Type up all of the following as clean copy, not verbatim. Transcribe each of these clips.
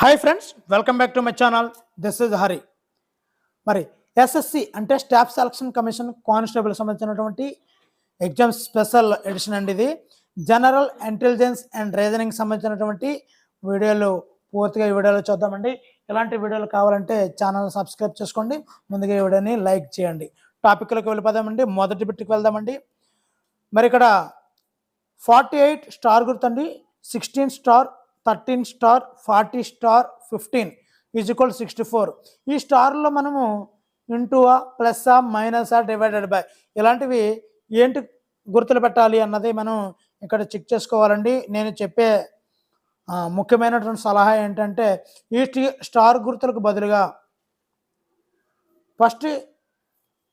Hi friends, welcome back to my channel. This is Hari. మరి SSC అంటే staff selection commission constable సంబంధించినటువంటి exams special edition అండి. ఇది general intelligence and reasoning సంబంధించినటువంటి వీడియోలు పూర్తిగా ఈ వీడియోలో చూద్దామండి. ఇలాంటి వీడియోలు కావాలంటే ఛానల్ సబ్స్క్రైబ్ చేసుకోండి. ముందుగా ఈ వీడియోని లైక్ చేయండి. టాపిక్లోకి వెళ్ళిపోదామండి. మొదటి బిట్కి వెళ్దామండి. మరి ఇక్కడ 48 స్టార్ గుర్తండి, 16 స్టార్, 13 స్టార్, 40 స్టార్, 15 = 64. ఈ స్టార్లో మనము ఇంటూవా, ప్లస్సా, మైనసా, డివైడెడ్ బై ఇలాంటివి ఏంటి గుర్తులు పెట్టాలి అన్నది మనం ఇక్కడ చెక్ చేసుకోవాలండి. నేను చెప్పే ముఖ్యమైనటువంటి సలహా ఏంటంటే ఈ స్టార్ గుర్తులకు బదులుగా ఫస్ట్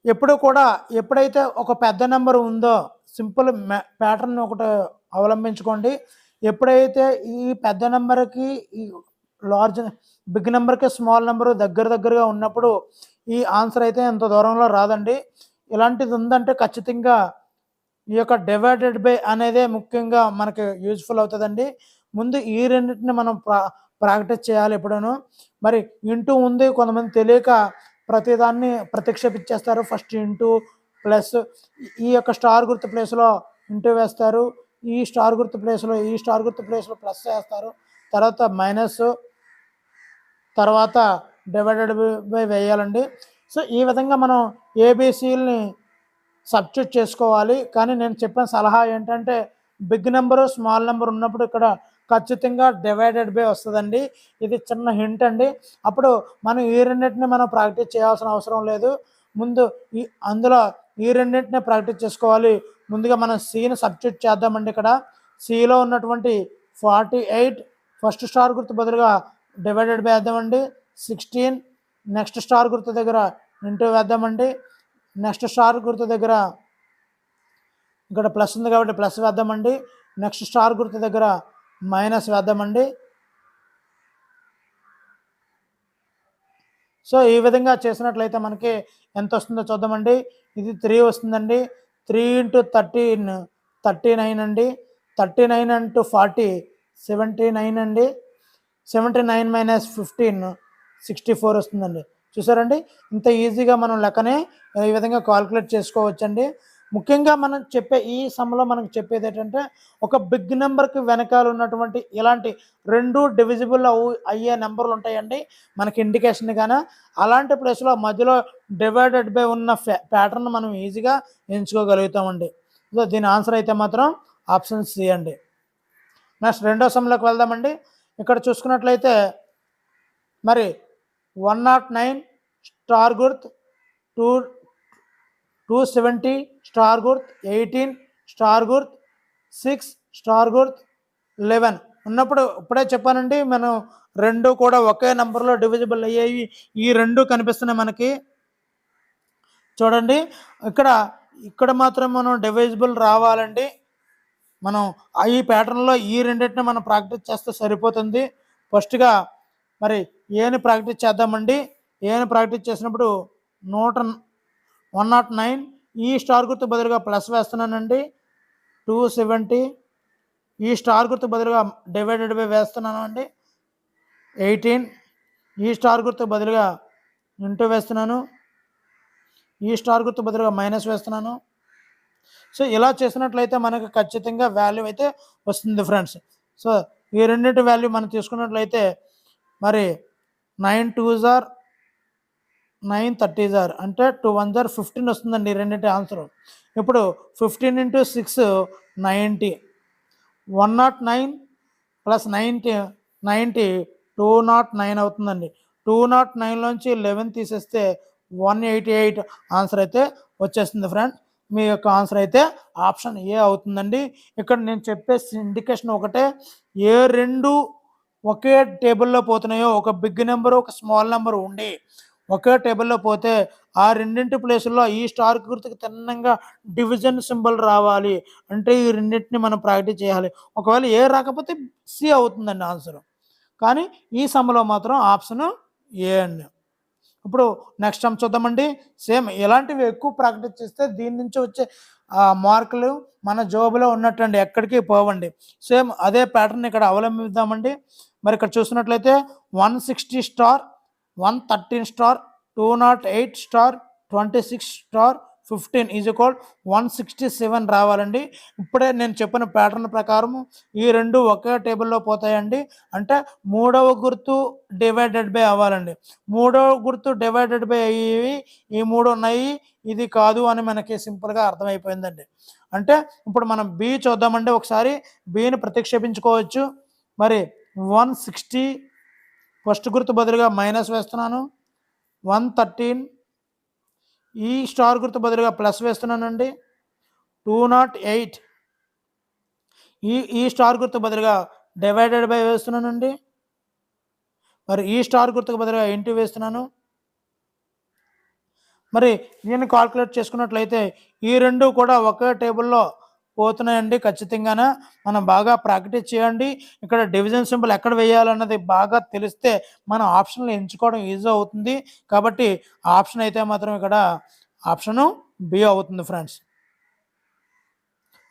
ఎప్పుడు కూడా ఎప్పుడైతే ఒక పెద్ద నెంబర్ ఉందో సింపుల్ ప్యాటర్న్ ఒకటి అవలంబించుకోండి. ఎప్పుడైతే ఈ పెద్ద నెంబర్కి ఈ బిగ్ నెంబర్కి స్మాల్ నెంబర్ దగ్గరగా ఉన్నప్పుడు ఈ ఆన్సర్ అయితే ఎంత దూరంలో రాదండి. ఇలాంటిది ఉందంటే ఖచ్చితంగా ఈ యొక్క డివైడెడ్ బై అనేదే ముఖ్యంగా మనకి యూజ్ఫుల్ అవుతుందండి. ముందు ఈ రెండింటిని మనం ప్రాక్టీస్ చేయాలి ఎప్పుడూను. మరి ఇంటూ ఉంది, కొంతమంది తెలియక ప్రతిదాన్ని ప్రతిక్షేపించేస్తారు. ఫస్ట్ ఇంటూ ప్లస్ ఈ యొక్క స్టార్ గుర్తు ప్లేస్లో ఇంటూ వేస్తారు, ఈ స్టార్ గుర్తు ప్లేస్లో ప్లస్ వేస్తారు, తర్వాత మైనస్, తర్వాత డివైడెడ్ బై వేయాలండి. సో ఈ విధంగా మనం ఏబిసిల్ని సబ్స్టిట్యూట్ చేసుకోవాలి. కానీ నేను చెప్పిన సలహా ఏంటంటే బిగ్ నెంబరు, స్మాల్ నెంబర్ ఉన్నప్పుడు ఇక్కడ ఖచ్చితంగా డివైడెడ్ బై వస్తుందండి. ఇది చిన్న హింట్ అండి. అప్పుడు మనం ఈ రెండింటిని మనం ప్రాక్టీస్ చేయాల్సిన అవసరం లేదు. ముందు అందులో ఈ రెండింటిని ప్రాక్టీస్ చేసుకోవాలి. ముందుగా మనం సిని సబ్స్టిట్యూట్ చేద్దామండి. ఇక్కడ సిలో ఉన్నటువంటి 48 ఫస్ట్ స్టార్ గుర్తు బదులుగా డివైడెడ్ బై వేద్దామండి. 16 నెక్స్ట్ స్టార్ గుర్తు దగ్గర ఇంటూ వేద్దామండి. నెక్స్ట్ స్టార్ గుర్తు దగ్గర ఇక్కడ ప్లస్ ఉంది కాబట్టి ప్లస్ వేద్దామండి. నెక్స్ట్ స్టార్ గుర్తు దగ్గర మైనస్ వేద్దామండి. సో ఈ విధంగా చేసినట్లయితే మనకి ఎంత వస్తుందో చూద్దామండి. ఇది 3 వస్తుందండి. 3 × 13 39 అండి. 39 × 40 79 అండి. 79 - 15 64 వస్తుందండి. చూసారండి, ఇంత ఈజీగా మనం లెక్కనే ఈ విధంగా కాల్కులేట్ చేసుకోవచ్చండి. ముఖ్యంగా మనం చెప్పే ఈ సమ్లో మనకు చెప్పేది ఏంటంటే ఒక బిగ్ నెంబర్కి వెనకాల ఉన్నటువంటి ఇలాంటి 2 డివిజిబుల్ అయ్యే నెంబర్లు ఉంటాయండి మనకి ఇండికేషన్. కానీ అలాంటి ప్లేస్లో మధ్యలో డివైడెడ్ బై ఉన్న ప్యాటర్న్ మనం ఈజీగా ఎంచుకోగలుగుతామండి. సో దీని ఆన్సర్ అయితే మాత్రం ఆప్షన్ సి అండి. నెక్స్ట్ రెండో సమ్లోకి వెళ్దామండి. ఇక్కడ చూసుకున్నట్లయితే మరి 109 స్టార్ గుర్త్, 270 స్టార్ గుర్త్, 18 స్టార్ గుర్త్, 6 స్టార్ గుర్త్, 11 ఉన్నప్పుడు ఇప్పుడే చెప్పానండి, మనం రెండు కూడా ఒకే నెంబర్లో డివిజిబుల్ అయ్యేవి. ఈ రెండు కనిపిస్తున్నాయి మనకి. చూడండి, ఇక్కడ మాత్రం మనం డివిజిబుల్ రావాలండి. మనం ఈ ప్యాటర్న్లో ఈ రెండింటిని మనం ప్రాక్టీస్ చేస్తే సరిపోతుంది. ఫస్ట్గా మరి ఏని ప్రాక్టీస్ చేద్దామండి. ఏని ప్రాక్టీస్ చేసినప్పుడు 109 ఈ స్టార్ గుర్తు బదులుగా ప్లస్ వేస్తున్నానండి. 270 ఈ స్టార్ గుర్తు బదులుగా డివైడెడ్ బై వేస్తున్నాను అండి. 18 ఈ స్టార్ గుర్తు బదులుగా ఇంటూ వేస్తున్నాను, ఈ స్టార్ గుర్తు బదులుగా మైనస్ వేస్తున్నాను. సో ఇలా చేసినట్లయితే మనకు ఖచ్చితంగా వాల్యూ అయితే వస్తుంది ఫ్రెండ్స్. సో ఈ రెండింటి వాల్యూ మనం తీసుకున్నట్లయితే మరి 9 2s are 9 30s are అంటే 2 1s are 15 వస్తుందండి ఈ రెండింటి ఆన్సర్. ఇప్పుడు 15 × 6 90, 109 + 90 209 అవుతుందండి. 209లోంచి 11 తీసేస్తే 188 ఆన్సర్ అయితే వచ్చేస్తుంది ఫ్రెండ్స్. మీ యొక్క ఆన్సర్ అయితే ఆప్షన్ ఏ అవుతుందండి. ఇక్కడ నేను చెప్పే ఇండికేషన్ ఒకటే, ఏ రెండు ఒకే టేబుల్లో పోతున్నాయో, ఒక బిగ్ నెంబరు ఒక స్మాల్ నెంబర్ ఉండి ఒకే టేబుల్లో పోతే ఆ రెండింటి ప్లేసుల్లో ఈ స్టార్ గుర్తుకి తిన్నంగా డివిజన్ సింబల్ రావాలి అంటే ఈ రెండింటిని మనం ప్రాక్టీస్ చేయాలి. ఒకవేళ ఏ రాకపోతే సి అవుతుందండి ఆన్సర్. కానీ ఈ సమ్లో మాత్రం ఆప్షన్ ఏ అండి. ఇప్పుడు నెక్స్ట్ టైం చూద్దామండి. సేమ్ ఇలాంటివి ఎక్కువ ప్రాక్టీస్ చేస్తే దీని నుంచి వచ్చే మార్కులు మన జోబులో ఉన్నట్టండి, ఎక్కడికి పోవండి. సేమ్ అదే ప్యాటర్న్ ఇక్కడ అవలంబిద్దామండి. మరి ఇక్కడ చూసినట్లయితే 160 star, 113 star, 208 star, 26 star, 15 is equal 167 రావాలండి. ఇప్పుడే నేను చెప్పిన ప్యాటర్న్ ప్రకారం ఈ రెండు ఒకే టేబుల్లో పోతాయండి. అంటే మూడవ గుర్తు డివైడెడ్ బై అవ్వాలండి. మూడవ గుర్తు డివైడెడ్ బై అయ్యి ఈ మూడు ఉన్నాయి, ఇది కాదు అని మనకి సింపుల్గా అర్థమైపోయిందండి. అంటే ఇప్పుడు మనం బి చూద్దామండి. ఒకసారి బిని ప్రతిక్షేపించుకోవచ్చు. మరి 160 ఫస్ట్ గుర్తు బదులుగా మైనస్ వేస్తున్నాను. 113 ఈ స్టార్ గుర్తు బదులుగా ప్లస్ వేస్తున్నానండి. 208 ఈ స్టార్ గుర్తు బదులుగా డివైడెడ్ బై వేస్తున్నానండి. మరి ఈ స్టార్ గుర్తుకు బదులుగా ఇంటూ వేస్తున్నాను. మరి దీన్ని కాల్కులేట్ చేసుకున్నట్లయితే ఈ రెండు కూడా ఒకే టేబుల్లో పోతున్నాయండి. ఖచ్చితంగానే మనం బాగా ప్రాక్టీస్ చేయండి. ఇక్కడ డివిజన్ సింబల్ ఎక్కడ వేయాలన్నది బాగా తెలిస్తే మనం ఆప్షన్లు ఎంచుకోవడం ఈజీ అవుతుంది. కాబట్టి ఆప్షన్ అయితే మాత్రం ఇక్కడ ఆప్షను బి అవుతుంది ఫ్రెండ్స్.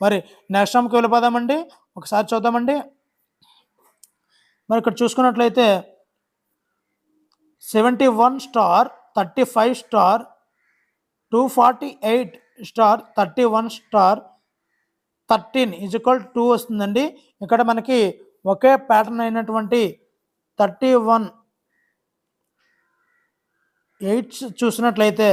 మరి నెక్స్ట్ టైంకి వెళ్ళిపోదామండి. ఒకసారి చూద్దామండి. మరి ఇక్కడ చూసుకున్నట్లయితే 71 star, 35 star, 248 star, 31 star, 13 is equal 2 వస్తుందండి. ఇక్కడ మనకి ఒకే ప్యాటర్న్ అయినటువంటి 31 8 చూసినట్లయితే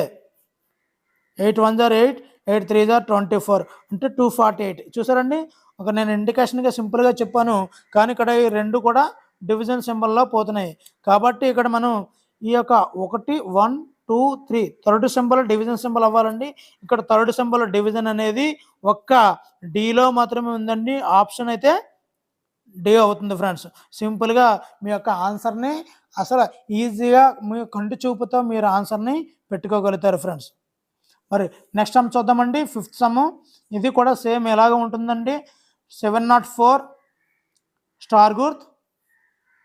8 1 జార్ 8, 8 3 జార్ 24 అంటే 248 చూసారండి. ఒక నేను ఇండికేషన్గా సింపుల్గా చెప్పాను, కానీ ఇక్కడ ఈ రెండు కూడా డివిజన్ సింబల్లో పోతున్నాయి. కాబట్టి ఇక్కడ మనం ఈ యొక్క 1 1 2 3 థర్డ్ సింబల్ డివిజన్ సింబల్ అవ్వాలండి. ఇక్కడ థర్డ్ సింబల్ డివిజన్ అనేది ఒక్క డిలో మాత్రమే ఉందండి. ఆప్షన్ అయితే డి అవుతుంది ఫ్రెండ్స్. సింపుల్గా మీ యొక్క ఆన్సర్ని అసలు ఈజీగా మీ కంటి చూపుతో మీరు ఆన్సర్ని పెట్టుకోగలుగుతారు ఫ్రెండ్స్. మరి నెక్స్ట్ సమ్ చూద్దామండి. Fifth sum. ఇది కూడా సేమ్ ఎలాగ ఉంటుందండి. 704 స్టార్ గుర్త్,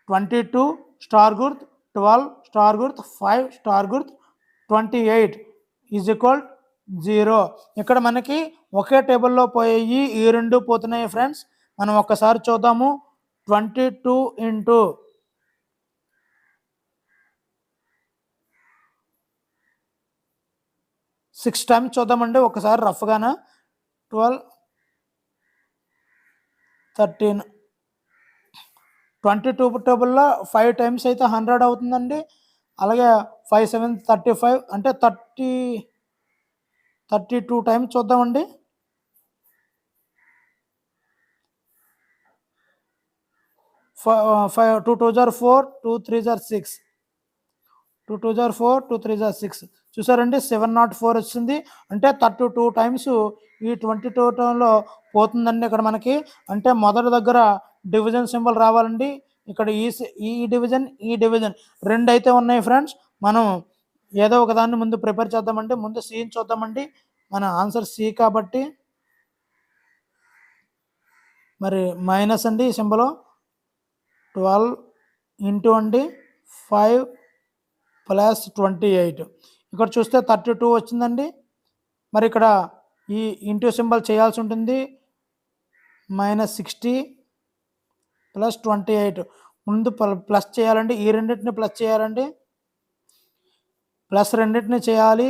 22 స్టార్ గుర్త్, 12 స్టార్ గుర్త్, 5 స్టార్ గుర్త్, 28 ఈజ్ ఈక్వల్ 0. ఇక్కడ మనకి ఒకే టేబుల్లో పోయి ఈ రెండు పోతున్నాయి ఫ్రెండ్స్. మనం ఒక్కసారి చూద్దాము. 22 ఇంటూ 6 టైమ్స్ చూద్దామండి ఒకసారి రఫ్గాన. 12 13 22 టేబుల్లో 5 టైమ్స్ అయితే 100 అవుతుందండి. అలాగే 5 7 35 అంటే 32 టైమ్స్ చూద్దామండి. 2 2 జార్ 4, 2 3 జార్ 6, 2 2 జార్ 4, 2 3 జార్ 6 చూసారండి. 704 వచ్చింది. అంటే 32 టైమ్స్ ఈ 22 టైంలో పోతుందండి ఇక్కడ మనకి. అంటే మొదటి దగ్గర డివిజన్ సింబల్ రావాలండి. ఇక్కడ ఈ డివిజన్ రెండు అయితే ఉన్నాయి ఫ్రెండ్స్. మనం ఏదో ఒక దాన్ని ముందు ప్రిపేర్ చేద్దామండి. ముందు సిని చూద్దామండి. మన ఆన్సర్ సి కాబట్టి మరి మైనస్ అండి ఈ సింబల్. 12 ఇంటూ అండి 5 ప్లస్ 28. ఇక్కడ చూస్తే 32 వచ్చిందండి. మరి ఇక్కడ ఈ ఇంటూ సింబల్ చేయాల్సి ఉంటుంది. -60 ప్లస్ 28 ముందు ప్లస్ చేయాలండి. ఈ రెండింటిని ప్లస్ చేయాలండి. ప్లస్ రెండింటిని చేయాలి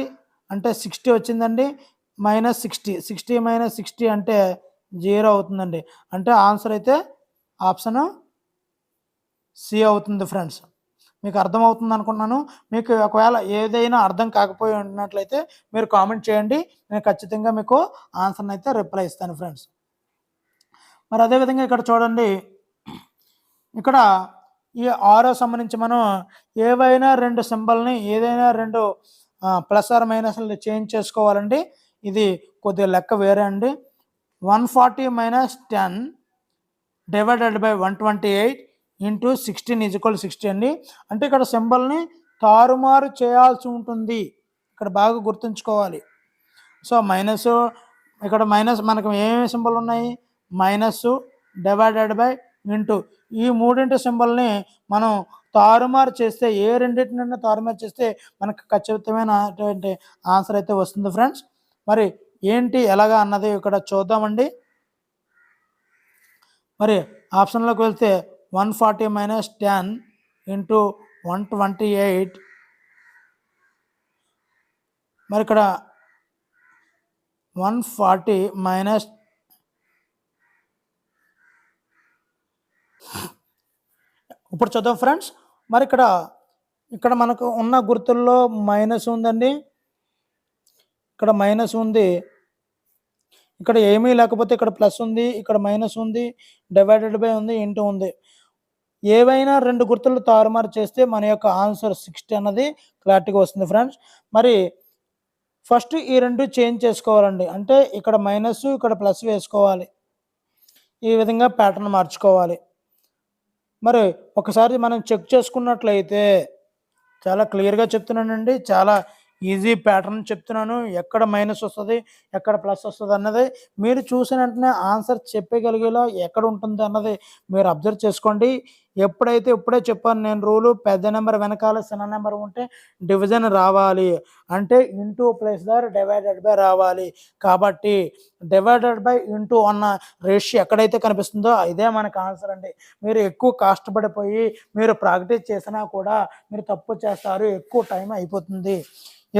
అంటే 60 వచ్చిందండి. -60, 60 - 60 అంటే 0 అవుతుందండి. అంటే ఆన్సర్ అయితే ఆప్షన్ సి అవుతుంది ఫ్రెండ్స్. మీకు అర్థమవుతుంది అనుకున్నాను. మీకు ఒకవేళ ఏదైనా అర్థం కాకపోయి ఉన్నట్లయితే మీరు కామెంట్ చేయండి. నేను ఖచ్చితంగా మీకు ఆన్సర్ని అయితే రిప్లై ఇస్తాను ఫ్రెండ్స్. మరి అదేవిధంగా ఇక్కడ చూడండి. ఇక్కడ ఈ ఆరో సంబంధించి మనం ఏవైనా రెండు సింబల్ని ఏదైనా రెండు ప్లస్ ఆర్ మైనస్లు చేంజ్ చేసుకోవాలండి. ఇది కొద్దిగా లెక్క వేరే అండి. 140 - 10 divided by 128 into 16 is equal 60 అండి. అంటే ఇక్కడ సింబల్ని తారుమారు చేయాల్సి ఉంటుంది. ఇక్కడ బాగా గుర్తుంచుకోవాలి. సో మైనస్, ఇక్కడ మైనస్ మనకు ఏమేమి సింబల్ ఉన్నాయి? మైనస్, డివైడెడ్ బై, ఇంటూ ఈ మూడింటి సింబల్ని మనం తారుమారు చేస్తే ఏ రెండింటినైనా తారుమారు చేస్తే మనకు ఖచ్చితమైనటువంటి ఆన్సర్ అయితే వస్తుంది ఫ్రెండ్స్. మరి ఏంటి ఎలాగా అన్నది ఇక్కడ చూద్దామండి. మరి ఆప్షన్లోకి వెళ్తే 140 - 10 ఇంటూ 128, మరి ఇక్కడ 140 మైనస్ ఇప్పుడు చూద్దాం ఫ్రెండ్స్. మరి ఇక్కడ మనకు ఉన్న గుర్తుల్లో మైనస్ ఉందండి, ఇక్కడ మైనస్ ఉంది, ఇక్కడ ఏమీ లేకపోతే ఇక్కడ ప్లస్ ఉంది, ఇక్కడ మైనస్ ఉంది, డివైడెడ్ బై ఉంది, ఇంటూ ఉంది. ఏవైనా రెండు గుర్తులు తారుమారు చేస్తే మన యొక్క ఆన్సర్ 60 అన్నది క్లారిటీగా వస్తుంది ఫ్రెండ్స్. మరి ఫస్ట్ ఈ రెండు చేంజ్ చేసుకోవాలండి. అంటే ఇక్కడ మైనస్ ఇక్కడ ప్లస్ వేసుకోవాలి, ఈ విధంగా ప్యాటర్న్ మార్చుకోవాలి. మరి ఒకసారి మనం చెక్ చేసుకున్నట్లయితే చాలా క్లియర్గా చెప్తున్నానండి, చాలా ఈజీ ప్యాటర్న్ చెప్తున్నాను. ఎక్కడ మైనస్ వస్తుంది ఎక్కడ ప్లస్ వస్తుంది అన్నది మీరు చూసిన వెంటనే ఆన్సర్ చెప్పగలిగేలా ఎక్కడ ఉంటుంది అన్నది మీరు అబ్జర్వ్ చేసుకోండి. ఇప్పుడే చెప్పాను నేను రూలు, పెద్ద నెంబర్ వెనకాల చిన్న నెంబర్ ఉంటే డివిజన్ రావాలి, అంటే ఇంటూ ప్లస్ దార్ డివైడెడ్ బై రావాలి. కాబట్టి డివైడెడ్ బై ఇంటూ అన్న రేషియో ఎక్కడైతే కనిపిస్తుందో ఇదే మనకు ఆన్సర్ అండి. మీరు ఎక్కువ కష్టపడిపోయి మీరు ప్రాక్టీస్ చేసినా కూడా మీరు తప్పు చేస్తారు, ఎక్కువ టైం అయిపోతుంది.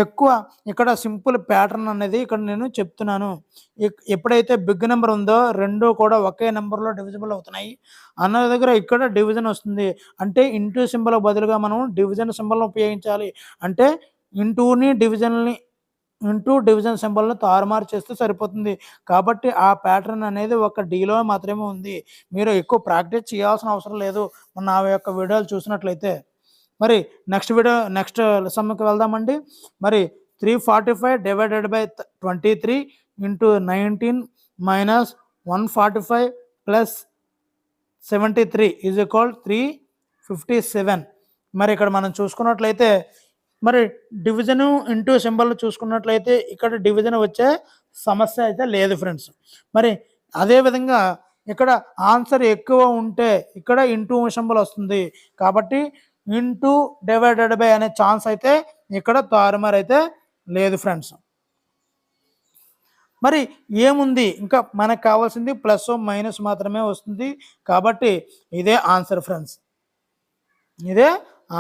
ఎక్కువ ఇక్కడ సింపుల్ ప్యాటర్న్ అనేది ఇక్కడ నేను చెప్తున్నాను. ఎప్పుడైతే బిగ్ నెంబర్ ఉందో రెండు కూడా ఒకే నెంబర్లో డివిజిబుల్ అవుతున్నాయి అన్న దగ్గర ఇక్కడ డివిజన్ వస్తుంది. అంటే ఇంటూ సింబల్ బదులుగా మనం డివిజన్ సింబల్ని ఉపయోగించాలి. అంటే ఇంటూ డివిజన్ సింబల్ని తారుమారు చేస్తే సరిపోతుంది. కాబట్టి ఆ ప్యాటర్న్ అనేది ఒక డీలో మాత్రమే ఉంది. మీరు ఎక్కువ ప్రాక్టీస్ చేయాల్సిన అవసరం లేదు నా యొక్క వీడియోలు చూసినట్లయితే. మరి నెక్స్ట్ సమ్కి వెళ్దామండి. మరి 345 divided by 23 into 19 minus 145 plus 73 is equal 357. మరి ఇక్కడ మనం చూసుకున్నట్లయితే మరి డివిజను ఇంటూ సింబల్ చూసుకున్నట్లయితే ఇక్కడ డివిజన్ వచ్చే సమస్య అయితే లేదు ఫ్రెండ్స్. మరి అదేవిధంగా ఇక్కడ ఆన్సర్ ఎక్కువ ఉంటే ఇక్కడ ఇంటూ సింబల్ వస్తుంది. కాబట్టి ఇంటూ డివైడెడ్ బై అనే ఛాన్స్ అయితే ఇక్కడ తారుమారు అయితే లేదు ఫ్రెండ్స్. మరి ఏముంది ఇంకా మనకు కావాల్సింది ప్లస్ మైనస్ మాత్రమే వస్తుంది. కాబట్టి ఇదే ఆన్సర్ ఫ్రెండ్స్, ఇదే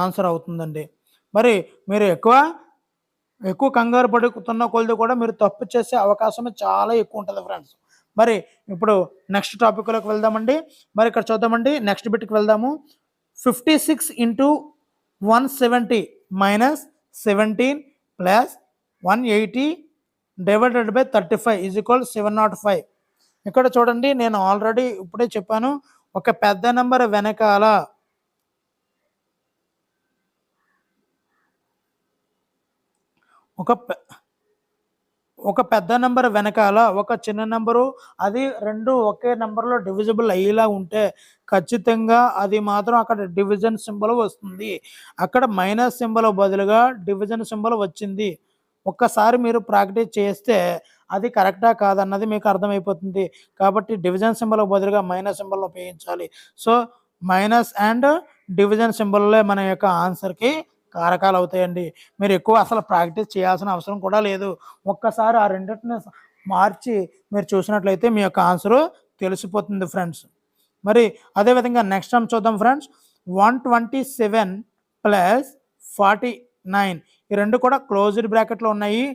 ఆన్సర్ అవుతుందండి. మరి మీరు ఎక్కువ కంగారు పడుతున్న కొలది కూడా మీరు తప్పు చేసే అవకాశం చాలా ఎక్కువ ఉంటుంది ఫ్రెండ్స్. మరి ఇప్పుడు నెక్స్ట్ టాపిక్లోకి వెళ్దామండి. మరి ఇక్కడ చూద్దామండి, నెక్స్ట్ బిట్కి వెళ్దాము. 56 into 170 minus 17 plus 180 divided by 35 is equal 705. ఇక్కడ చూడండి, నేను ఆల్రెడీ ఇప్పుడే చెప్పాను, ఒక పెద్ద నెంబర్ వెనకాల ఒక పెద్ద నెంబర్ వెనకాల ఒక చిన్న నెంబరు, అది రెండు ఒకే నెంబర్లో డివిజిబుల్ అయ్యేలా ఉంటే ఖచ్చితంగా అది మాత్రం అక్కడ డివిజన్ సింబల్ వస్తుంది. అక్కడ మైనస్ సింబల్ బదులుగా డివిజన్ సింబల్ వచ్చింది. ఒక్కసారి మీరు ప్రాక్టీస్ చేస్తే అది కరెక్టా కాదన్నది మీకు అర్థమైపోతుంది. కాబట్టి డివిజన్ సింబల్ బదులుగా మైనస్ సింబల్ ఉపయోగించాలి. సో మైనస్ అండ్ డివిజన్ సింబల్లే మన యొక్క ఆన్సర్కి కారకాలు అవుతాయండి. మీరు ఎక్కువ అసలు ప్రాక్టీస్ చేయాల్సిన అవసరం కూడా లేదు. ఒక్కసారి ఆ రెండింటిని మార్చి మీరు చూసినట్లయితే మీ యొక్క ఆన్సరు తెలిసిపోతుంది ఫ్రెండ్స్. మరి అదేవిధంగా నెక్స్ట్ టైం చూద్దాం ఫ్రెండ్స్. 127 ప్లస్ 49 ఈ రెండు కూడా క్లోజ్డ్ బ్రాకెట్లో ఉన్నాయి.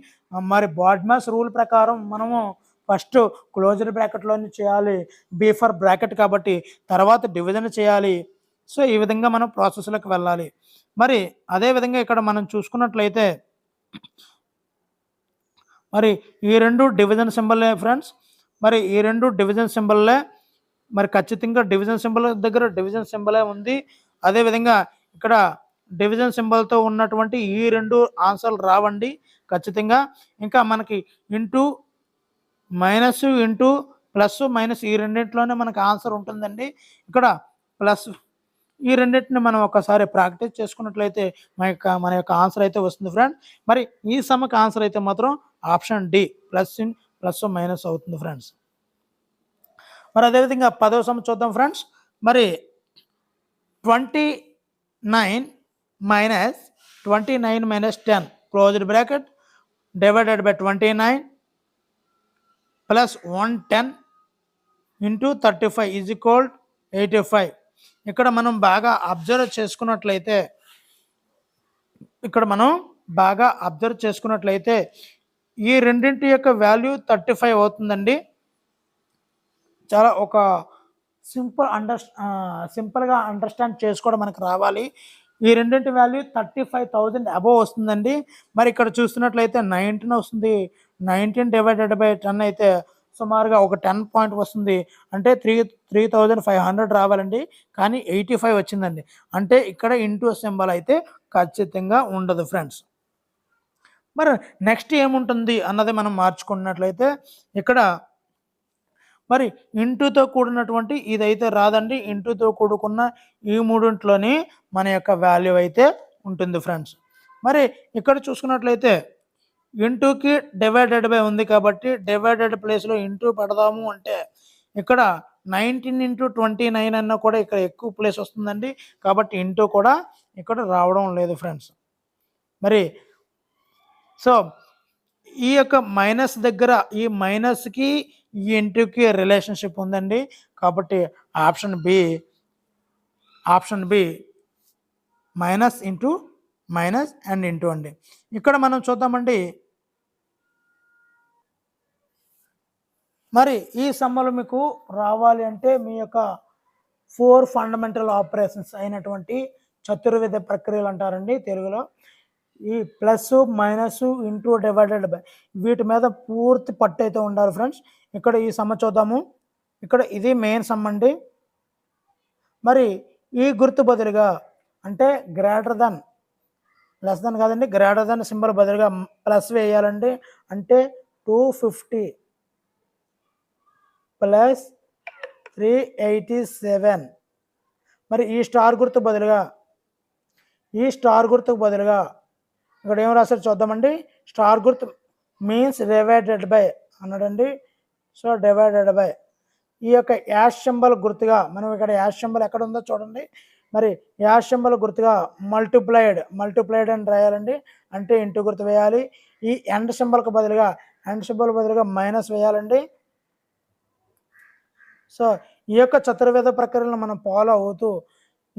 మరి బాడ్మాస్ రూల్ ప్రకారం మనము ఫస్ట్ క్లోజ్డ్ బ్రాకెట్లోని చేయాలి, బీ ఫర్ బ్రాకెట్ కాబట్టి తర్వాత డివిజన్ చేయాలి. సో ఈ విధంగా మనం ప్రాసెస్లోకి వెళ్ళాలి. మరి అదేవిధంగా ఇక్కడ మనం చూసుకున్నట్లయితే మరి ఈ రెండు డివిజన్ సింబల్లే ఫ్రెండ్స్. మరి ఈ రెండు డివిజన్ సింబల్లే, మరి ఖచ్చితంగా డివిజన్ సింబల్ దగ్గర డివిజన్ సింబలే ఉంది. అదేవిధంగా ఇక్కడ డివిజన్ సింబల్తో ఉన్నటువంటి ఈ రెండు ఆన్సర్లు రావండి ఖచ్చితంగా. ఇంకా మనకి into minus into plus minus ఈ రెండింటిలోనే మనకు ఆన్సర్ ఉంటుందండి. ఇక్కడ ప్లస్ ఈ రెండింటిని మనం ఒకసారి ప్రాక్టీస్ చేసుకున్నట్లయితే మన యొక్క ఆన్సర్ అయితే వస్తుంది ఫ్రెండ్. మరి ఈ సమ్మకి ఆన్సర్ అయితే మాత్రం ఆప్షన్ డి ప్లస్ మైనస్ అవుతుంది ఫ్రెండ్స్. మరి అదేవిధంగా 10వ సమ్ చూద్దాం ఫ్రెండ్స్. మరి 9 minus 29 minus 10 closed bracket divided by 29 plus 110 into 35 is equal 85. ఇక్కడ మనం బాగా అబ్జర్వ్ చేసుకున్నట్లయితే ఈ రెండింటి యొక్క వాల్యూ 35 అవుతుందండి. చాలా ఒక సింపుల్గా అండర్స్టాండ్ చేసుకోవడం మనకు రావాలి. ఈ రెండింటి వాల్యూ 35,000 అబోవ్ వస్తుందండి. మరి ఇక్కడ చూస్తున్నట్లయితే 19 వస్తుంది. 19 డివైడెడ్ బై 10 అయితే సుమారుగా ఒక 10 పాయింట్ వస్తుంది. అంటే 3,500 రావాలండి. కానీ 85 వచ్చిందండి. అంటే ఇక్కడ ఇంటూ సింబల్ అయితే ఖచ్చితంగా ఉండదు ఫ్రెండ్స్. మరి నెక్స్ట్ ఏముంటుంది అన్నది మనం మార్చుకున్నట్లయితే ఇక్కడ మరి ఇంటూతో కూడినటువంటి ఇదైతే రాదండి. ఇంటూతో కూడుకున్న ఈ మూడింట్లోని మన యొక్క వాల్యూ అయితే ఉంటుంది ఫ్రెండ్స్. మరి ఇక్కడ చూసుకున్నట్లయితే ఇంటూకి డివైడెడ్ బై ఉంది కాబట్టి డివైడెడ్ ప్లేస్లో ఇంటూ పెడదాము అంటే ఇక్కడ 19 into 29 అన్న కూడా ఇక్కడ ఎక్కువ ప్లేస్ వస్తుందండి. కాబట్టి ఇంటూ కూడా ఇక్కడ రావడం లేదు ఫ్రెండ్స్. మరి సో ఈ యొక్క మైనస్ దగ్గర ఈ మైనస్కి ఈ ఇంటూకి రిలేషన్షిప్ ఉందండి. కాబట్టి option B minus into minus and into అండి. ఇక్కడ మనం చూద్దామండి. మరి ఈ సమ్మలు మీకు రావాలి అంటే మీ యొక్క 4 ఫండమెంటల్ ఆపరేషన్స్ అయినటువంటి చతుర్విధ ప్రక్రియలు అంటారండి తెలుగులో. ఈ plus minus into divided by వీటి మీద పూర్తి పట్టు అయితే ఉండాలి ఫ్రెండ్స్. ఇక్కడ ఈ సమ్మ చూద్దాము. ఇక్కడ ఇది మెయిన్ సమ్ అండి. మరి ఈ గుర్తు బదులుగా అంటే గ్రేటర్ దెన్ లెస్ దెన్ కాదండి, గ్రేటర్ దెన్ సింబల్ బదులుగా ప్లస్ వేయాలండి. అంటే 250 ప్లస్ 387. మరి ఈ స్టార్ గుర్తుకు బదులుగా ఇక్కడ ఏం రాశారు చూద్దామండి. స్టార్ గుర్తు మీన్స్ డివైడెడ్ బై అన్నాడండి. సో డివైడెడ్ బై ఈ యొక్క యాష్ సింబల్ గుర్తుగా మనం ఇక్కడ యాష్ సింబల్ ఎక్కడ ఉందో చూడండి. మరి యాష్ సింబల్ గుర్తుగా మల్టిప్లైడ్ అని రాయాలండి. అంటే ఇంటూ గుర్తు వేయాలి. ఈ ఎండ్ సింబల్ బదులుగా మైనస్ వేయాలండి. సో ఈ యొక్క చతుర్వేద ప్రక్రియలను మనం ఫాలో అవుతూ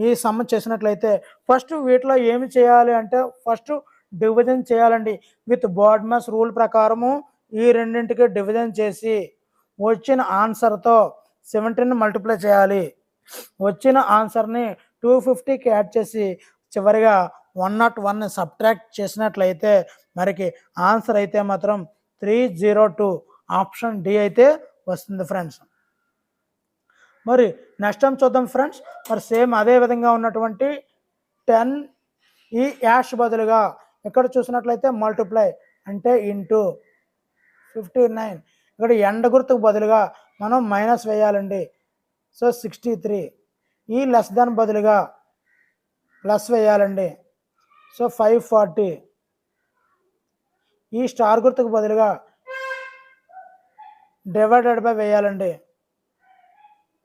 ఈ సమ్ చేసినట్లయితే ఫస్ట్ వీటిలో ఏమి చేయాలి అంటే ఫస్ట్ డివిజన్ చేయాలండి. విత్ బోర్డ్మస్ రూల్ ప్రకారము ఈ రెండింటికి డివిజన్ చేసి వచ్చిన ఆన్సర్తో 17 మల్టిప్లై చేయాలి. వచ్చిన ఆన్సర్ని 250కి యాడ్ చేసి చివరిగా 101 సబ్ట్రాక్ట్ చేసినట్లయితే మనకి ఆన్సర్ అయితే మాత్రం 302 ఆప్షన్ డి అయితే వస్తుంది ఫ్రెండ్స్. మరి నెక్స్ట్ టైం చూద్దాం ఫ్రెండ్స్. మరి సేమ్ అదే విధంగా ఉన్నటువంటి 10 ఈ యాష్ బదులుగా ఇక్కడ చూసినట్లయితే మల్టిప్లై అంటే ఇంటూ 59. ఇక్కడ ఎండ గుర్తుకు బదులుగా మనం మైనస్ వేయాలండి. సో 63. ఈ లెస్ దాన్ బదులుగా ప్లస్ వేయాలండి. సో 540. ఈ స్టార్ గుర్తుకు బదులుగా డివైడెడ్ బై వేయాలండి.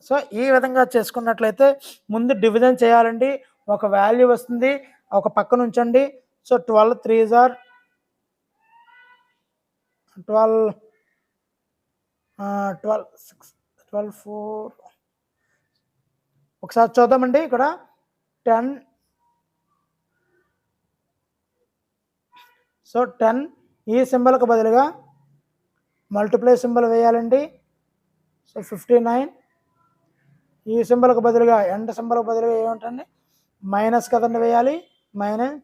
సో ఈ విధంగా చేసుకున్నట్లయితే ముందు డివిజన్ చేయాలండి. ఒక వాల్యూ వస్తుంది, ఒక పక్కన ఉంచండి. సో 12 3s are 12 12 6 12 4 ఒకసారి చూద్దామండి. ఇక్కడ 10 సో 10 ఈ సింబల్కి బదులుగా మల్టిప్లై సింబల్ వేయాలండి. సో 59. ఈ సింబల్కి బదులుగా ఎండ్ సింబల్కి బదులుగా ఏముంటుంది మైనస్ కదండి వేయాలి. మైనస్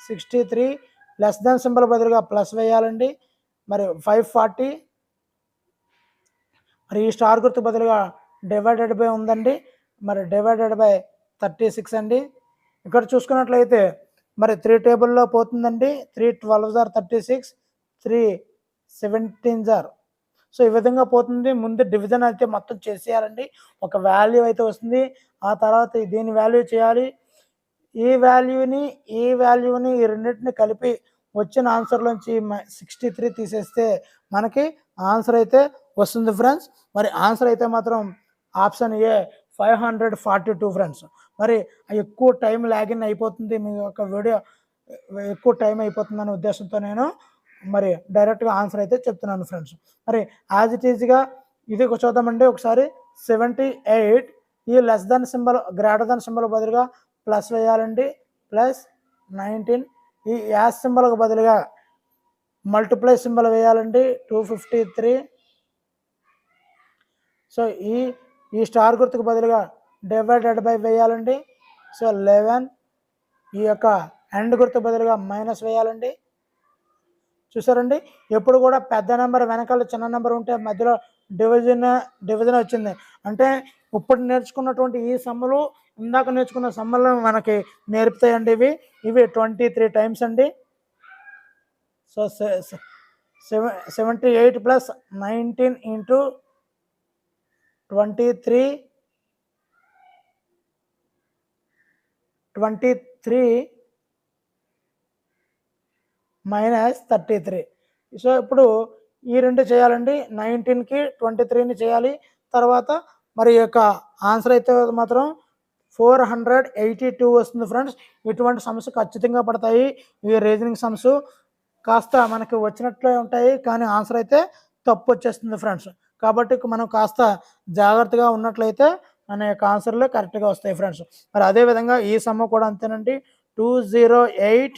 63. లెస్ దాన్ సింబల్ బదులుగా ప్లస్ వేయాలండి. మరి 540. మరి ఈ స్టార్ గుర్తు బదులుగా డివైడెడ్ బై ఉందండి. మరి డివైడెడ్ బై 36 అండి. ఇక్కడ చూసుకున్నట్లయితే మరి 3 టేబుల్లో పోతుందండి. 3 12s are 36, 3 17s are. So ఈ విధంగా పోతుంది. ముందు డివిజన్ అయితే మొత్తం చేసేయాలండి. ఒక వాల్యూ అయితే వస్తుంది. ఆ తర్వాత దీని వాల్యూ చేయాలి. ఈ వాల్యూని ఈ రెండింటిని కలిపి వచ్చిన ఆన్సర్లోంచి 63 తీసేస్తే మనకి ఆన్సర్ అయితే వస్తుంది ఫ్రెండ్స్. మరి ఆన్సర్ అయితే మాత్రం ఆప్షన్ ఏ 542 ఫ్రెండ్స్. మరి ఎక్కువ టైం లాగిన్ అయిపోతుంది, మీ యొక్క వీడియో ఎక్కువ టైం అయిపోతుందనే ఉద్దేశంతో నేను మరి డైరెక్ట్గా ఆన్సర్ అయితే చెప్తున్నాను ఫ్రెండ్స్. మరి యాజ్ ఇట్ ఈజ్గా ఇది చూద్దామండి ఒకసారి. 78 ఈ less than symbol greater than symbol బదులుగా ప్లస్ వేయాలండి, ప్లస్ 19 ఈ యాస్ సింబల్కి బదులుగా మల్టిప్లై సింబల్ వేయాలండి, 253. సో ఈ స్టార్ గుర్తుకు బదులుగా డివైడెడ్ బై వేయాలండి. సో 11 ఈ యొక్క అండ్ గుర్తు బదులుగా మైనస్ వేయాలండి. చూసారండి, ఎప్పుడు కూడా పెద్ద నెంబర్ వెనకాల చిన్న నెంబర్ ఉంటే మధ్యలో డివిజన్ వచ్చింది అంటే ఇప్పుడు నేర్చుకున్నటువంటి ఈ సమ్మలు ఇందాక నేర్చుకున్న సమ్మలు మనకి నేర్పుతాయండి. ఇవి 23 టైమ్స్ అండి. So 78 plus 19 into 23 minus 33. So ఇప్పుడు ఈ రెండు చేయాలండి, 19కి 23ని చేయాలి. తర్వాత మరి యొక్క ఆన్సర్ అయితే మాత్రం 482 వస్తుంది ఫ్రెండ్స్. ఇటువంటి సమ్స్ ఖచ్చితంగా పడతాయి. ఈ రీజనింగ్ సమ్స్ కాస్త మనకి వచ్చినట్లే ఉంటాయి, కానీ ఆన్సర్ అయితే తప్పు వచ్చేస్తుంది ఫ్రెండ్స్. కాబట్టి మనం కాస్త జాగ్రత్తగా ఉన్నట్లయితే మన యొక్క ఆన్సర్లు కరెక్ట్గా వస్తాయి ఫ్రెండ్స్. మరి అదేవిధంగా ఈ సమ్ కూడా అంతేనండి, 208.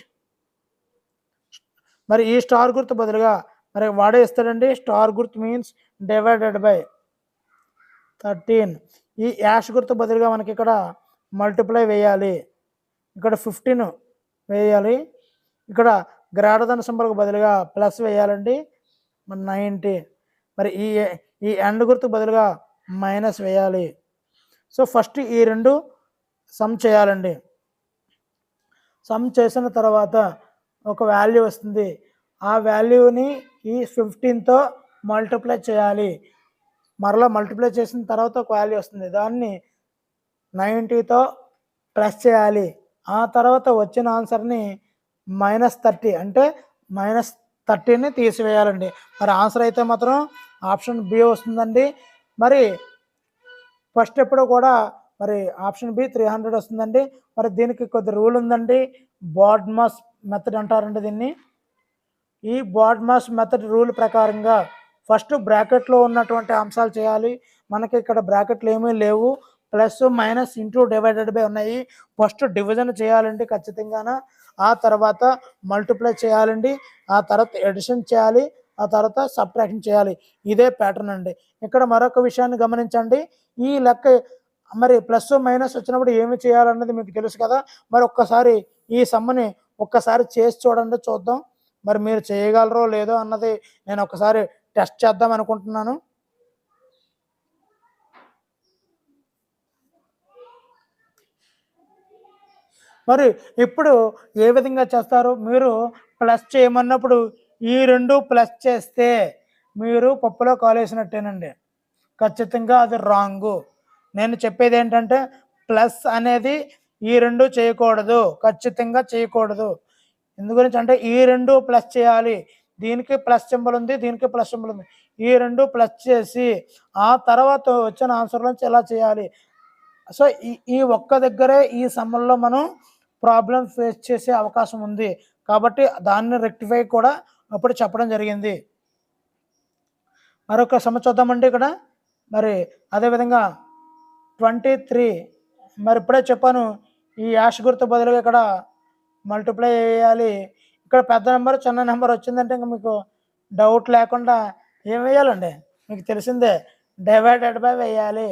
మరి ఈ స్టార్ గుర్తు బదులుగా మరి వాడే ఇస్తాడండి. స్టార్ గుర్తు మీన్స్ డివైడెడ్ బై 13. ఈ యాష్ గుర్తు బదులుగా మనకి ఇక్కడ మల్టిప్లై వేయాలి, ఇక్కడ 15 వేయాలి. ఇక్కడ గ్రేటర్ దాన్ సింబల్కి బదులుగా ప్లస్ వేయాలండి, 90. మరి ఈ ఎండ్ గుర్తు బదులుగా మైనస్ వేయాలి. సో ఫస్ట్ ఈ రెండు సమ్ చేయాలండి. సమ్ చేసిన తర్వాత ఒక వాల్యూ వస్తుంది, ఆ వాల్యూని ఈ 15తో మల్టిప్లై చేయాలి. మరలా మల్టిప్లై చేసిన తర్వాత ఒక వాల్యూ వస్తుంది, దాన్ని 90తో ప్లస్ చేయాలి. ఆ తర్వాత వచ్చిన ఆన్సర్ని -30 అంటే -30ని తీసివేయాలండి. మరి ఆన్సర్ అయితే మాత్రం ఆప్షన్ బి వస్తుందండి. మరి ఫస్ట్ ఎప్పుడు కూడా మరి ఆప్షన్ బి 300 వస్తుందండి. మరి దీనికి కొద్ది రూల్ ఉందండి, బాడ్మాస్ మెథడ్ అంటారండి దీన్ని. ఈ బాడ్మాస్ మెథడ్ రూల్ ప్రకారంగా ఫస్ట్ బ్రాకెట్లో ఉన్నటువంటి అంశాలు చేయాలి. మనకి ఇక్కడ బ్రాకెట్లు ఏమీ లేవు, plus minus into divided by ఉన్నాయి. ఫస్ట్ డివిజన్ చేయాలండి ఖచ్చితంగా, ఆ తర్వాత మల్టిప్లై చేయాలండి, ఆ తర్వాత ఎడిషన్ చేయాలి, ఆ తర్వాత సబ్ట్రాక్షన్ చేయాలి. ఇదే ప్యాటర్న్ అండి. ఇక్కడ మరొక విషయాన్ని గమనించండి, ఈ లెక్క మరి ప్లస్ మైనస్ వచ్చినప్పుడు ఏమి చేయాలన్నది మీకు తెలుసు కదా. మరి ఒక్కసారి ఈ సమ్మని ఒక్కసారి చేసి చూడండి, చూద్దాం మరి మీరు చేయగలరో లేదో అన్నది నేను ఒకసారి టెస్ట్ చేద్దాం అనుకుంటున్నాను. మరి ఇప్పుడు ఏ విధంగా చేస్తారు, మీరు ప్లస్ చేయమన్నప్పుడు ఈ రెండు ప్లస్ చేస్తే మీరు పప్పులో కాలేసినట్టేనండి, ఖచ్చితంగా అది రాంగు. నేను చెప్పేది ఏంటంటే ప్లస్ అనేది ఈ రెండు చేయకూడదు, ఖచ్చితంగా చేయకూడదు. ఎందు గురించి అంటే ఈ రెండు ప్లస్ చేయాలి, దీనికి ప్లస్ సింబల్ ఉంది, దీనికి ప్లస్ సింబల్ ఉంది, ఈ రెండు ప్లస్ చేసి ఆ తర్వాత వచ్చిన ఆన్సర్ నుంచి ఎలా చేయాలి. సో ఈ ఒక్క దగ్గరే ఈ సమ్మల్లో మనం ప్రాబ్లం ఫేస్ చేసే అవకాశం ఉంది, కాబట్టి దాన్ని రెక్టిఫై కూడా అప్పుడు చెప్పడం జరిగింది. మరొక సమ చూద్దామండి ఇక్కడ. మరి అదేవిధంగా 23 మరి ఇప్పుడే చెప్పాను, ఈ యాష్ గుర్తు బదులుగా ఇక్కడ మల్టిప్లై వేయాలి. ఇక్కడ పెద్ద నెంబర్ చిన్న నెంబర్ వచ్చిందంటే ఇంకా మీకు డౌట్ లేకుండా ఏం వేయాలండి, మీకు తెలిసిందే, డివైడెడ్ బై వేయాలి.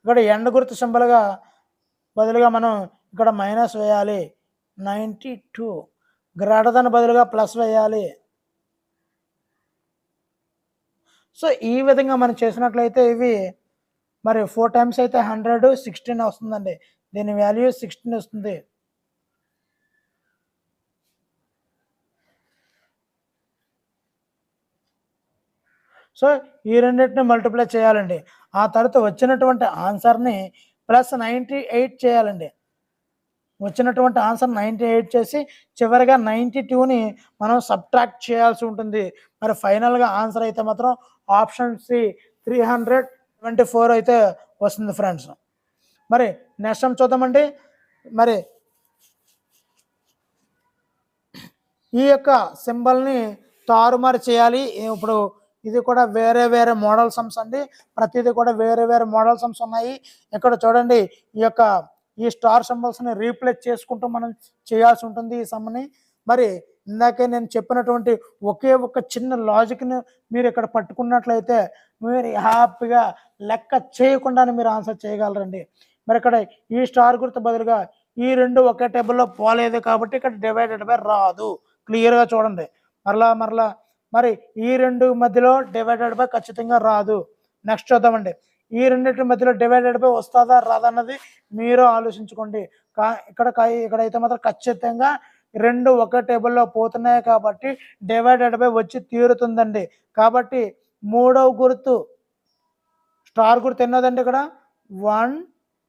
ఇక్కడ ఎండ్ గుర్తు సింబల్గా బదులుగా మనం ఇక్కడ మైనస్ వేయాలి, 92. గ్రేటర్ దాన్ బదులుగా ప్లస్ వేయాలి. సో ఈ విధంగా మనం చేసినట్లయితే ఇవి మరి 4 టైమ్స్ అయితే 100, 16 వస్తుందండి. దీని వాల్యూ 16 వస్తుంది. సో ఈ రెండింటిని మల్టిప్లై చేయాలండి. ఆ తర్వాత వచ్చినటువంటి ఆన్సర్ని ప్లస్ 98 చేయాలండి. వచ్చినటువంటి ఆన్సర్ 98 చేసి చివరిగా 92ని మనం సబ్ట్రాక్ట్ చేయాల్సి ఉంటుంది. మరి ఫైనల్గా ఆన్సర్ అయితే మాత్రం ఆప్షన్ సి 324 అయితే వస్తుంది ఫ్రెండ్స్. మరి నెక్స్ట్ చూద్దామండి. మరి ఈ యొక్క సింబల్ని తారుమారు చేయాలి. ఇప్పుడు ఇది కూడా వేరే వేరే మోడల్ సమ్స్ అండి. ప్రతిదీ కూడా వేరే వేరే మోడల్ సమ్స్ ఉన్నాయి. ఇక్కడ చూడండి, ఈ స్టార్ సింబల్స్ని రీప్లేస్ చేసుకుంటూ మనం చేయాల్సి ఉంటుంది ఈ సమ్ని. మరి ఇందాకే నేను చెప్పినటువంటి ఒకే ఒక చిన్న లాజిక్ని మీరు ఇక్కడ పట్టుకున్నట్లయితే మీరు హ్యాపీగా లెక్క చేయకుండానే మీరు ఆన్సర్ చేయగలరండి. మరి ఇక్కడ ఈ స్టార్ గుర్తు బదులుగా ఈ రెండు ఒకే టేబుల్లో పోలేదు కాబట్టి ఇక్కడ డివైడెడ్ బై రాదు. క్లియర్గా చూడండి. మరలా మరి ఈ రెండు మధ్యలో డివైడెడ్ బై ఖచ్చితంగా రాదు. నెక్స్ట్ చూద్దామండి. ఈ రెండింటి మధ్యలో డివైడెడ్ బై వస్తుందా రాదా అన్నది మీరు ఆలోచించుకోండి. ఇక్కడైతే మాత్రం ఖచ్చితంగా రెండు ఒక టేబుల్లో పోతున్నాయి కాబట్టి డివైడెడ్ బై వచ్చి తీరుతుందండి. కాబట్టి మూడవ గుర్తు స్టార్ గుర్తు ఎన్నోదండి ఇక్కడ 1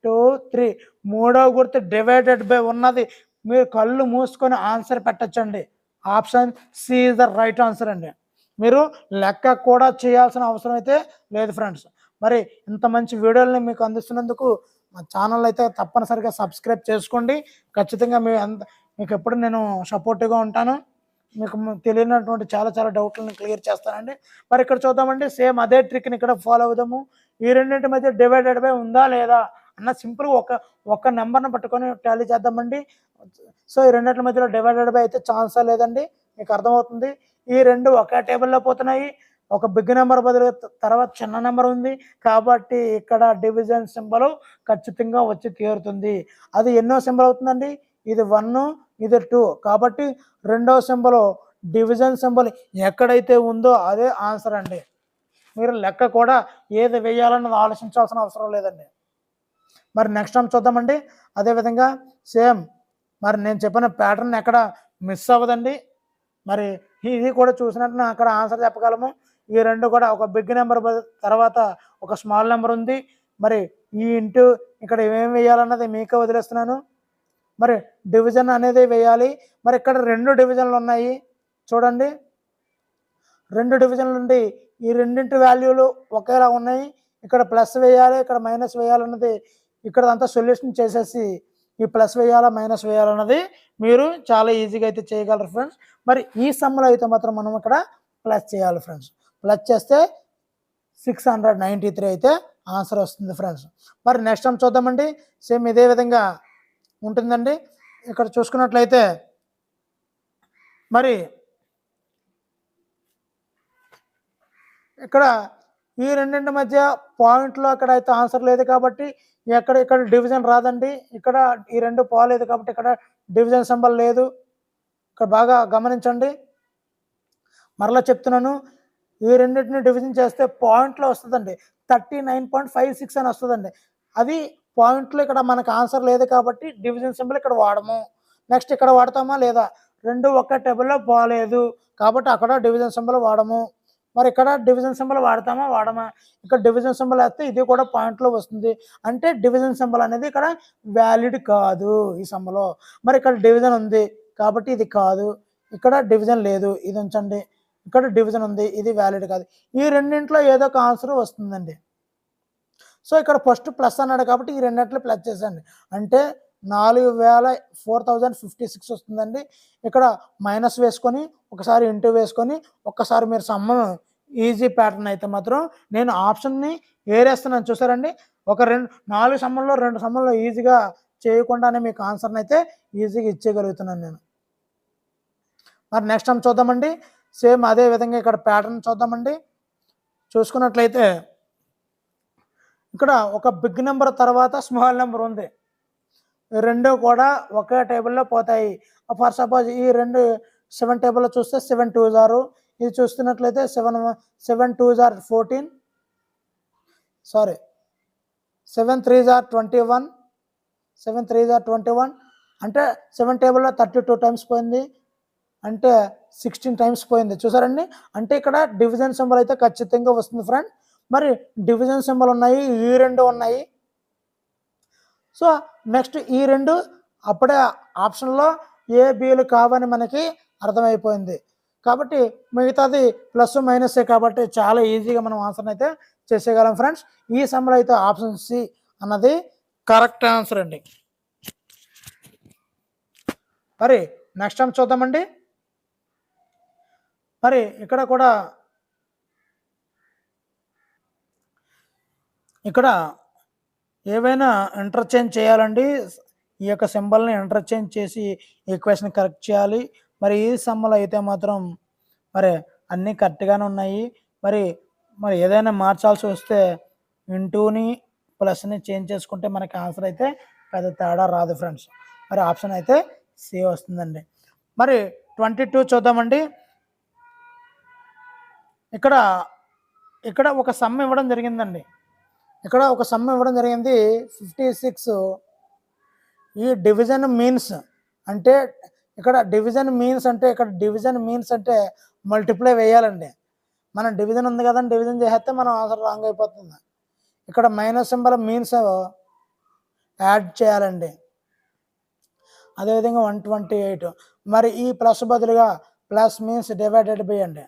2 3 మూడవ గుర్తు డివైడెడ్ బై ఉన్నది. మీరు కళ్ళు మూసుకొని ఆన్సర్ పెట్టచ్చండి. Option C is the right answer అండి. మీరు లెక్క కూడా చేయాల్సిన అవసరం అయితే లేదు ఫ్రెండ్స్. మరి ఇంత మంచి వీడియోలని మీకు అందిస్తున్నందుకు మా ఛానల్ అయితే తప్పనిసరిగా సబ్స్క్రైబ్ చేసుకోండి. ఖచ్చితంగా మీకు ఎప్పుడు నేను సపోర్టివ్గా ఉంటాను. మీకు తెలియనటువంటి చాలా డౌట్లను క్లియర్ చేస్తానండి. మరి ఇక్కడ చూద్దామండి. సేమ్ అదే ట్రిక్ని ఇక్కడ ఫాలో అవుదాము. ఈ రెండింటి మధ్య డివైడెడ్ బై ఉందా లేదా అన్న సింపుల్గా ఒక నెంబర్ని పట్టుకొని టాలీ చేద్దామండి. సో ఈ రెండింటి మధ్యలో డివైడెడ్ బై అయితే ఛాన్సే లేదండి. మీకు అర్థమవుతుంది. ఈ రెండు ఒకే టేబుల్లో పోతున్నాయి. ఒక బిగ్ నెంబర్ బదులు తర్వాత చిన్న నెంబర్ ఉంది కాబట్టి ఇక్కడ డివిజన్ సింబల్ ఖచ్చితంగా వచ్చి తీరుతుంది. అది ఎన్నో సింబల్ అవుతుందండి? ఇది 1 ఇది 2 కాబట్టి రెండవ సింబల్ డివిజన్ సింబల్ ఎక్కడైతే ఉందో అదే ఆన్సర్ అండి. మీరు లెక్క కూడా ఏది వేయాలన్నది ఆలోచించాల్సిన అవసరం లేదండి. మరి నెక్స్ట్ టైం చూద్దామండి. అదేవిధంగా సేమ్ మరి నేను చెప్పిన ప్యాటర్న్ ఎక్కడ మిస్ అవ్వదండి. మరి ఇది కూడా చూసినట్టు అక్కడ ఆన్సర్ చెప్పగలము. ఈ రెండు కూడా ఒక బిగ్ నెంబర్ తర్వాత ఒక స్మాల్ నెంబర్ ఉంది. మరి ఈ ఇంటూ ఇక్కడ ఏమేమి వేయాలన్నది మీకే వదిలేస్తున్నాను. మరి డివిజన్ అనేది వేయాలి. మరి ఇక్కడ రెండు డివిజన్లు ఉన్నాయి చూడండి. రెండు డివిజన్లు ఉండి ఈ రెండింటి వాల్యూలు ఒకేలా ఉన్నాయి. ఇక్కడ ప్లస్ వేయాలి, ఇక్కడ మైనస్ వేయాలన్నది ఇక్కడ అంతా సొల్యూషన్ చేసేసి ఈ ప్లస్ వేయాలా మైనస్ వేయాలన్నది మీరు చాలా ఈజీగా అయితే చేయగలరు ఫ్రెండ్స్. మరి ఈ సమ్లో అయితే మాత్రం మనం ఇక్కడ ప్లస్ చేయాలి ఫ్రెండ్స్. ప్లస్ చేస్తే 693 అయితే ఆన్సర్ వస్తుంది ఫ్రెండ్స్. మరి నెక్స్ట్ టైం చూద్దామండి. సేమ్ ఇదే విధంగా ఉంటుందండి. ఇక్కడ చూసుకున్నట్లయితే మరి ఇక్కడ ఈ రెండింటి మధ్య పాయింట్లో అక్కడ అయితే ఆన్సర్ లేదు కాబట్టి ఇక్కడ డివిజన్ రాదండి. ఇక్కడ ఈ రెండు పోలేదు కాబట్టి ఇక్కడ డివిజన్ సింబల్ లేదు. ఇక్కడ బాగా గమనించండి. మరలా చెప్తున్నాను, ఈ రెండింటిని డివిజన్ చేస్తే పాయింట్లో వస్తుందండి 39.56 అని వస్తుందండి. అది పాయింట్లో ఇక్కడ మనకు ఆన్సర్ లేదు కాబట్టి డివిజన్ సింబల్ ఇక్కడ వాడము. నెక్స్ట్ ఇక్కడ వాడతామా లేదా? రెండు ఒక్క టేబుల్లో పోలేదు కాబట్టి అక్కడ డివిజన్ సింబల్ వాడము. మరి ఇక్కడ డివిజన్ సింబల్ వాడతామా వాడమా? ఇక్కడ డివిజన్ సింబల్ వేస్తే ఇది కూడా పాయింట్లో వస్తుంది. అంటే డివిజన్ సింబల్ అనేది ఇక్కడ వ్యాలిడ్ కాదు ఈ సమ్లో. మరి ఇక్కడ డివిజన్ ఉంది కాబట్టి ఇది కాదు. ఇక్కడ డివిజన్ లేదు, ఇది ఉంచండి. ఇక్కడ డివిజన్ ఉంది, ఇది వ్యాలిడ్ కాదు. ఈ రెండింటిలో ఏదో ఒక ఆన్సర్ వస్తుందండి. సో ఇక్కడ ఫస్ట్ ప్లస్ అన్నాడు కాబట్టి ఈ రెండింటిలో ప్లస్ చేసండి. అంటే 4056 వస్తుందండి. ఇక్కడ మైనస్ వేసుకొని ఒకసారి ఇంటూ వేసుకొని ఒక్కసారి మీరు సమ్మను ఈజీ ప్యాటర్న్ అయితే మాత్రం నేను ఆప్షన్ని ఏరేస్తున్నాను చూసారండి. 4 సమ్మల్లో 2 సమ్మల్లో ఈజీగా చేయకుండానే మీకు ఆన్సర్ని అయితే ఈజీగా ఇచ్చేయగలుగుతున్నాను నేను. మరి నెక్స్ట్ టైం చూద్దామండి. సేమ్ అదే విధంగా ఇక్కడ ప్యాటర్న్ చూద్దామండి. చూసుకున్నట్లయితే ఇక్కడ ఒక బిగ్ నెంబర్ తర్వాత స్మాల్ నెంబర్ ఉంది. రెండు కూడా ఒకే టేబుల్లో పోతాయి. ఫర్ సపోజ్ ఈ రెండు 7 టేబుల్లో చూస్తే 7 2s are. ఇది చూస్తున్నట్లయితే 7 2s are 14, sorry 7 3s are 21, 7 3s are 21 అంటే 7 టేబుల్లో 32 టైమ్స్ పోయింది. అంటే 16 టైమ్స్ పోయింది చూసారండి. అంటే ఇక్కడ డివిజన్ సింబల్ అయితే ఖచ్చితంగా వస్తుంది ఫ్రెండ్. మరి డివిజన్ సింబల్ ఉన్నాయి, ఈ రెండు ఉన్నాయి. సో నెక్స్ట్ ఈ రెండు అప్పుడే ఆప్షన్లో ఏ బీలు కావని మనకి అర్థమైపోయింది. కాబట్టి మిగతాది ప్లస్ మైనస్ కాబట్టి చాలా ఈజీగా మనం ఆన్సర్ని అయితే చేసేయగలం ఫ్రెండ్స్. ఈ సమ్లో అయితే ఆప్షన్ సి అన్నది కరెక్ట్ ఆన్సర్ అండి. మరి నెక్స్ట్ టైం చూద్దామండి. మరి ఇక్కడ కూడా ఇక్కడ ఏవైనా ఇంటర్చేంజ్ చేయాలండి. ఈ యొక్క సింబల్ని ఇంటర్చేంజ్ చేసి ఈక్వేషన్ కరెక్ట్ చేయాలి. మరి ఈ సమ్మలో అయితే మాత్రం మరి అన్నీ కరెక్ట్గానే ఉన్నాయి. మరి మరి ఏదైనా మార్చాల్సి వస్తే ఇంటూని ప్లస్ని చేంజ్ చేసుకుంటే మనకి ఆన్సర్ అయితే పెద్ద తేడా రాదు ఫ్రెండ్స్. మరి ఆప్షన్ అయితే సి వస్తుందండి. మరి 22 చూద్దామండి. ఇక్కడ ఇక్కడ ఒక సమ్ ఇవ్వడం జరిగిందండి. ఇక్కడ ఒక సమ్ ఇవ్వడం జరిగింది 56. ఈ డివిజన్ మీన్స్ అంటే ఇక్కడ డివిజన్ మీన్స్ అంటే మల్టిప్లై వేయాలండి. మనం డివిజన్ ఉంది కదండి, డివిజన్ చేస్తే మనం ఆన్సర్ రాంగ్ అయిపోతుంది. ఇక్కడ మైనస్ సింబల్ మీన్స్ యాడ్ చేయాలండి. అదేవిధంగా 128. మరి ఈ ప్లస్ బదులుగా ప్లస్ మీన్స్ డివైడెడ్ బై అండి.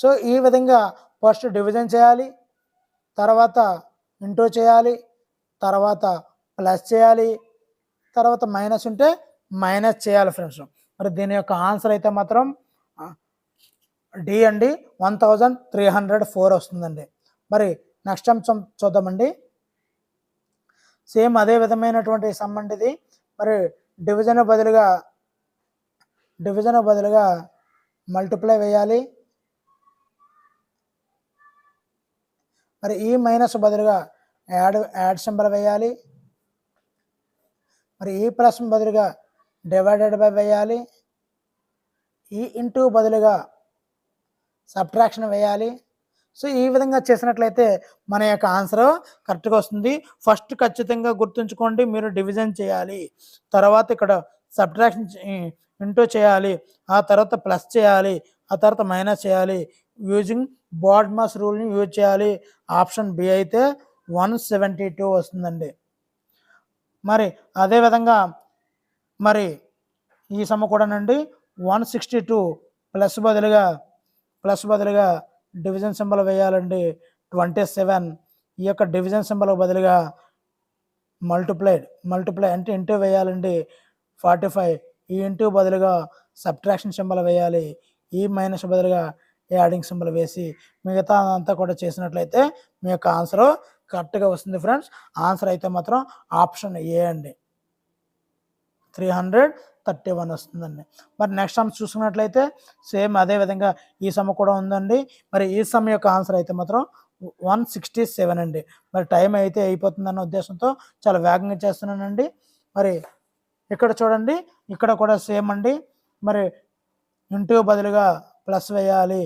సో ఈ విధంగా ఫస్ట్ డివిజన్ చేయాలి, తర్వాత ఇంటూ చేయాలి, తర్వాత ప్లస్ చేయాలి, తర్వాత మైనస్ ఉంటే మైనస్ చేయాలి ఫ్రెండ్స్. మరి దీని యొక్క ఆన్సర్ అయితే మాత్రం డి అండి, 1304 వస్తుందండి. మరి నెక్స్ట్ టైం చూద్దామండి. సేమ్ అదే విధమైనటువంటి సమ్ అండి ఇది. మరి డివిజన్ బదులుగా మల్టిప్లై వేయాలి. మరి ఈ మైనస్ బదులుగా యాడ్ సింబల్ వేయాలి. మరి ఈ ప్లస్ బదులుగా డివైడెడ్ బై వేయాలి. ఈ ఇంటూ బదులుగా సబ్ట్రాక్షన్ వేయాలి. సో ఈ విధంగా చేసినట్లయితే మన యొక్క ఆన్సర్ కరెక్ట్గా వస్తుంది. ఫస్ట్ ఖచ్చితంగా గుర్తుంచుకోండి, మీరు డివిజన్ చేయాలి, తర్వాత ఇక్కడ సబ్ట్రాక్షన్ ఇంటూ చేయాలి, ఆ తర్వాత ప్లస్ చేయాలి, ఆ తర్వాత మైనస్ చేయాలి. యూజింగ్ బాడ్మాస్ రూల్ని యూజ్ చేయాలి. ఆప్షన్ బి అయితే 172 వస్తుందండి. మరి అదేవిధంగా మరి ఈ సమ కూడానండి 162 ప్లస్ బదులుగా డివిజన్ సింబల్ వేయాలండి 27. ఈ యొక్క డివిజన్ సింబల్ బదులుగా మల్టిప్లై అంటే ఇంటూ వేయాలండి 45. ఈ ఇంటూ బదులుగా సబ్ట్రాక్షన్ సింబల్ వేయాలి. ఈ మైనస్ బదులుగా యాడింగ్ సింబల్ వేసి మిగతా అంతా కూడా చేసినట్లయితే మీ యొక్క ఆన్సర్ కరెక్ట్గా వస్తుంది ఫ్రెండ్స్. ఆన్సర్ అయితే మాత్రం ఆప్షన్ ఏ అండి, 331 వస్తుందండి. మరి నెక్స్ట్ సమ్ చూసుకున్నట్లయితే సేమ్ అదే విధంగా ఈ సమ్ కూడా ఉందండి. మరి ఈ సమ్ యొక్క ఆన్సర్ అయితే మాత్రం 167 అండి. మరి టైం అయితే అయిపోతుందన్న ఉద్దేశంతో చాలా వేగంగా చేస్తున్నానండి. మరి ఇక్కడ చూడండి, ఇక్కడ కూడా సేమ్ అండి. మరి ఇంటూ బదులుగా ప్లస్ వేయాలి,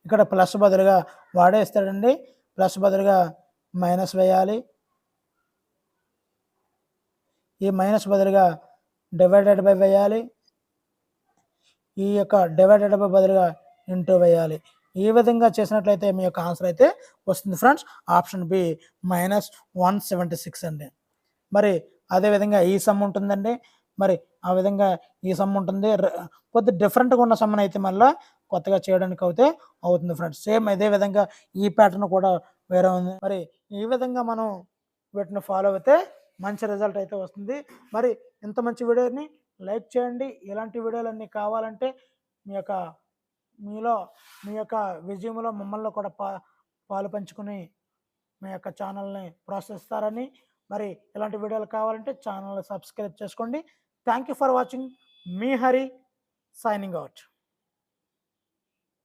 ఇక్కడ ప్లస్ బదులుగా వాడేస్తాడండి, ప్లస్ బదులుగా మైనస్ వేయాలి, ఈ మైనస్ బదులుగా డివైడెడ్ బై వేయాలి, ఈ యొక్క డివైడెడ్ బై బదులుగా ఇంటూ వేయాలి. ఈ విధంగా చేసినట్లయితే మీ యొక్క ఆన్సర్ అయితే వస్తుంది ఫ్రెండ్స్. ఆప్షన్ బి -176 అండి. మరి అదేవిధంగా ఈ సమ్ ఉంటుందండి. మరి ఆ విధంగా ఈ సమ్ ఉంటుంది. కొద్ది డిఫరెంట్గా ఉన్న సమ్మని అయితే మళ్ళీ కొత్తగా చేయడానికి అయితే అవుతుంది ఫ్రెండ్స్. సేమ్ అదే విధంగా ఈ ప్యాటర్న్ కూడా వేరే ఉంది. మరి ఈ విధంగా మనం వీటిని ఫాలో అయితే మంచి రిజల్ట్ అయితే వస్తుంది. మరి ఇంత మంచి వీడియోని లైక్ చేయండి. ఇలాంటి వీడియోలన్నీ కావాలంటే మీ యొక్క విజయంలో మమ్మల్ని కూడా పాలు పంచుకుని మీ యొక్క ఛానల్ని ప్రోత్సహిస్తారని, మరి ఇలాంటి వీడియోలు కావాలంటే ఛానల్ని సబ్స్క్రైబ్ చేసుకోండి. Thank you for watching. Me Hari signing out.